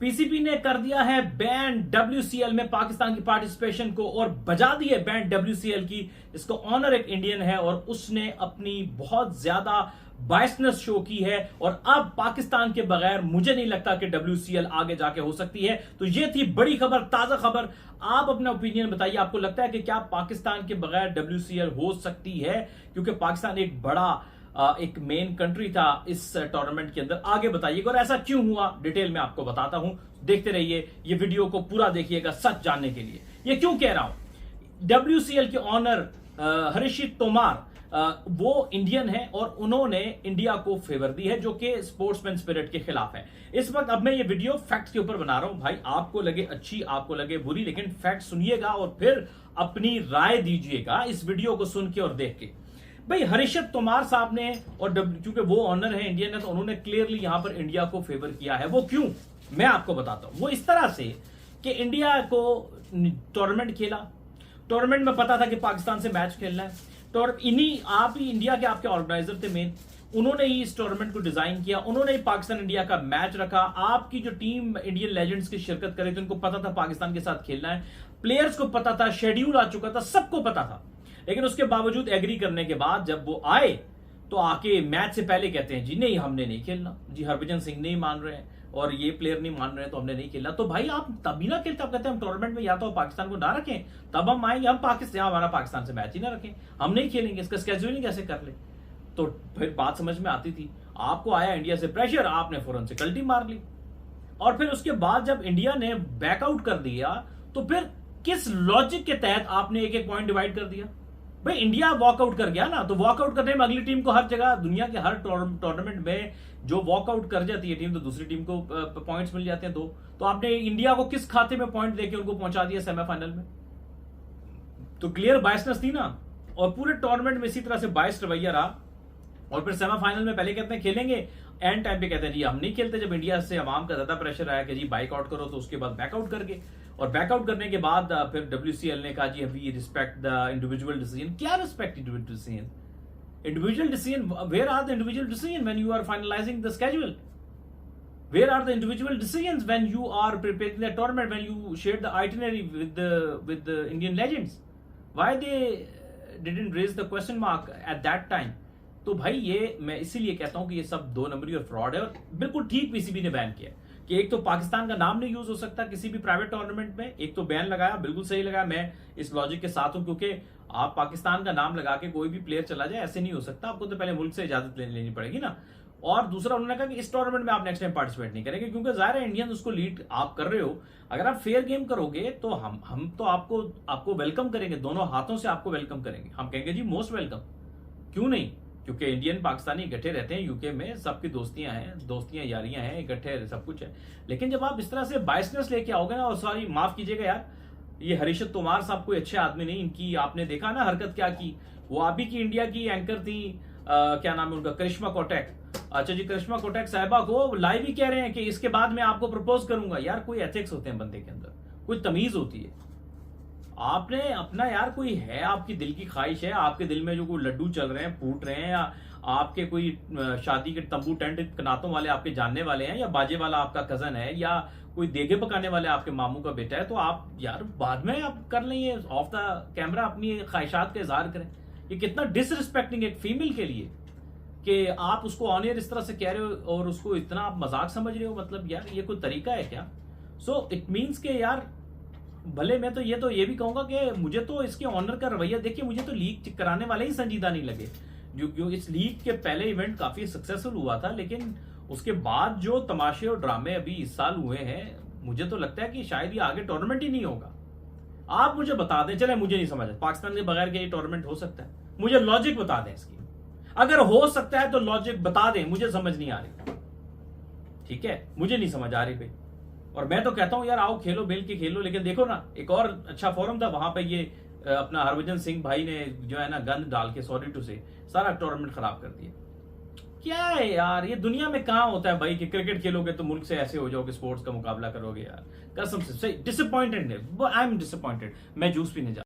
PCB ने कर दिया है बैन डब्ल्यूसीएल में पाकिस्तान की पार्टिसिपेशन को और बजा दी है बैन डब्ल्यूसीएल की। इसको ऑनर एक इंडियन है और उसने अपनी बहुत ज्यादा बायसनेस शो की है और अब पाकिस्तान के बगैर मुझे नहीं लगता कि डब्ल्यूसीएल आगे जाके हो सकती है। तो ये थी बड़ी खबर, ताजा खबर। आप अपना ओपिनियन बताइए, आपको लगता है कि क्या पाकिस्तान के बगैर डब्ल्यूसीएल हो सकती है? क्योंकि पाकिस्तान एक बड़ा एक मेन कंट्री था इस टूर्नामेंट के अंदर। आगे बताइएगा और ऐसा क्यों हुआ डिटेल में आपको बताता हूं। देखते रहिए, ये वीडियो को पूरा देखिएगा सच जानने के लिए। ये क्यों कह रहा हूं? डब्ल्यूसीएल के ऑनर हर्षित तोमार वो इंडियन है और उन्होंने इंडिया को फेवर दी है, जो कि स्पोर्ट्समैन स्पिरिट के खिलाफ है। इस वक्त अब मैं ये वीडियो फैक्ट्स के ऊपर बना रहा हूं। भाई आपको लगे अच्छी, आपको लगे बुरी, लेकिन फैक्ट सुनिएगा और फिर अपनी राय दीजिएगा इस वीडियो को सुन के और देख के। भाई हर्षित तोमार साहब ने, और क्योंकि वो ऑनर है, इंडियन है, तो उन्होंने क्लियरली यहां पर इंडिया को फेवर किया है। वो क्यों, मैं आपको बताता हूं। वो इस तरह से कि इंडिया को टूर्नामेंट खेला, टूर्नामेंट में पता था कि पाकिस्तान से मैच खेलना है, तो इन्हीं आप ही इंडिया के आपके ऑर्गेनाइजर थे मेन, उन्होंने ही इस टूर्नामेंट को डिजाइन किया, उन्होंने ही पाकिस्तान इंडिया का मैच रखा। आपकी जो टीम इंडियन लेजेंड्स की शिरकत करे थे, उनको पता था पाकिस्तान के साथ खेलना है, प्लेयर्स को पता था, शेड्यूल आ चुका था, सबको पता था। लेकिन उसके बावजूद एग्री करने के बाद जब वो आए तो आके मैच से पहले कहते हैं जी नहीं, हमने नहीं खेलना, जी हरभजन सिंह नहीं मान रहे हैं और ये प्लेयर नहीं मान रहे हैं, तो हमने नहीं खेलना। तो भाई आप तभी ना खेलते, आप कहते हैं हम टूर्नामेंट में या तो पाकिस्तान को ना रखें तब हम आएंगे, हम पाकिस्तान, हमारा पाकिस्तान से मैच ही ना रखें, हम नहीं खेलेंगे, इसका स्केड्यूलिंग कैसे कर ले। तो फिर बात समझ में आती थी। आपको आया इंडिया से प्रेशर, आपने फौरन से कल्टी मार ली और फिर उसके बाद जब इंडिया ने बैकआउट कर दिया तो फिर किस लॉजिक के तहत आपने एक एक पॉइंट डिवाइड कर दिया? भाई इंडिया वॉकआउट कर गया ना, तो वॉकआउट करने में अगली टीम को हर जगह दुनिया के हर टूर्नामेंट में जो वॉकआउट कर जाती है टीम, तो दूसरी टीम को पॉइंट्स मिल जाते हैं दो। तो आपने इंडिया को किस खाते में पॉइंट देके उनको पहुंचा दिया सेमीफाइनल में? तो क्लियर बायसनेस थी ना। और पूरे टूर्नामेंट में इसी तरह से बायस रवैया रहा और फिर सेमीफाइनल में पहले कहते हैं खेलेंगे, एंड टाइम पे कहते हैं जी हम नहीं खेलते। जब इंडिया से अवाम का ज्यादा प्रेशर आया कि जी बाइकआउट करो, तो उसके बाद बैकआउट कर गए और बैकआउट करने के बाद फिर डब्ल्यूसीएल ने कहा जी we respect the individual decision. क्या respect individual decision? Individual decision, where are the individual decision when you are finalizing the schedule? Where are the individual decisions when you are preparing the tournament, when you share the itinerary with the Indian Legends? Why they didn't raise the question mark at that time? तो भाई ये मैं इसीलिए कहता हूं कि ये सब दो नंबरी और फ्रॉड है। और बिल्कुल ठीक पीसीबी ने बैन किया कि एक तो पाकिस्तान का नाम नहीं यूज हो सकता किसी भी प्राइवेट टूर्नामेंट में, एक तो बैन लगाया, बिल्कुल सही लगाया, मैं इस लॉजिक के साथ हूं। क्योंकि आप पाकिस्तान का नाम लगा के कोई भी प्लेयर चला जाए, ऐसे नहीं हो सकता, आपको तो पहले मुल्क से इजाजत लेनी पड़ेगी ना। और दूसरा उन्होंने कहा कि इस टूर्नामेंट में आप नेक्स्ट टाइम पार्टिसिपेट नहीं करेंगे, क्योंकि जाहिर है इंडियन उसको लीड आप कर रहे हो। अगर आप फेयर गेम करोगे तो हम तो आपको वेलकम करेंगे, दोनों हाथों से आपको वेलकम करेंगे, हम कहेंगे जी मोस्ट वेलकम, क्यों नहीं? क्योंकि इंडियन पाकिस्तानी इकट्ठे रहते हैं यूके में, सबकी दोस्तियां हैं, दोस्तियां यारियां हैं, इकट्ठे सब कुछ है। लेकिन जब आप इस तरह से बायसनेस लेके आओगे ना, और सॉरी माफ कीजिएगा यार, ये हर्षित तोमार साहब कोई अच्छे आदमी नहीं, इनकी आपने देखा ना हरकत क्या की। वो अभी की इंडिया की एंकर थी, क्या नाम है उनका, करिश्मा कोटेक। अच्छा जी, करिश्मा कोटेक साहिबा को लाइव ही कह रहे हैं कि इसके बाद मैं आपको प्रपोज करूंगा। यार कोई एथिक्स होते हैं बंदे के अंदर, कोई तमीज होती है। आपने अपना यार कोई है, आपकी दिल की ख्वाहिश है, आपके दिल में जो कोई लड्डू चल रहे हैं, फूट रहे हैं, या आपके कोई शादी के तंबू टेंट कनातों वाले आपके जानने वाले हैं, या बाजे वाला आपका कजन है, या कोई देगे पकाने वाले आपके मामू का बेटा है, तो आप यार बाद में आप कर लेंगे ऑफ द कैमरा अपनी ख्वाहिशात का इजहार करें। ये कितना डिसरिस्पेक्टिंग एक फीमेल के लिए कि आप उसको ऑन एयर इस तरह से कह रहे हो और उसको इतना आप मजाक समझ रहे हो। मतलब यार ये कोई तरीका है क्या? सो इट मीन्स के यार भले मैं तो ये भी कहूंगा कि मुझे तो इसके ऑनर का रवैया देखिए, मुझे तो लीग कराने वाले ही संजीदा नहीं लगे। जो इस लीग के पहले इवेंट काफी सक्सेसफुल हुआ था, लेकिन उसके बाद जो तमाशे और ड्रामे अभी इस साल हुए हैं, मुझे तो लगता है कि शायद ये आगे टूर्नामेंट ही नहीं होगा। आप मुझे बता दें, चले मुझे नहीं समझ पाकिस्तान के बगैर क्या ये टूर्नामेंट हो सकता है? मुझे लॉजिक बता दें इसकी, अगर हो सकता है तो लॉजिक बता दें, मुझे समझ नहीं आ रही। ठीक है, मुझे नहीं समझ आ रही भाई। और मैं तो कहता हूं यार आओ खेलो, मिल के खेलो। लेकिन देखो ना, एक और अच्छा फोरम था, वहां पे ये अपना हरभजन सिंह भाई ने जो है ना गंद डाल के, सॉरी टू से, सारा टूर्नामेंट खराब कर दिया। क्या है यार, ये दुनिया में कहां होता है भाई कि क्रिकेट खेलोगे तो मुल्क से ऐसे हो जाओगे, स्पोर्ट्स का मुकाबला करोगे यार? कसम से सही डिसअपॉइंटेड है, आई एम डिसअपॉइंटेड। मैं जूस पीने जा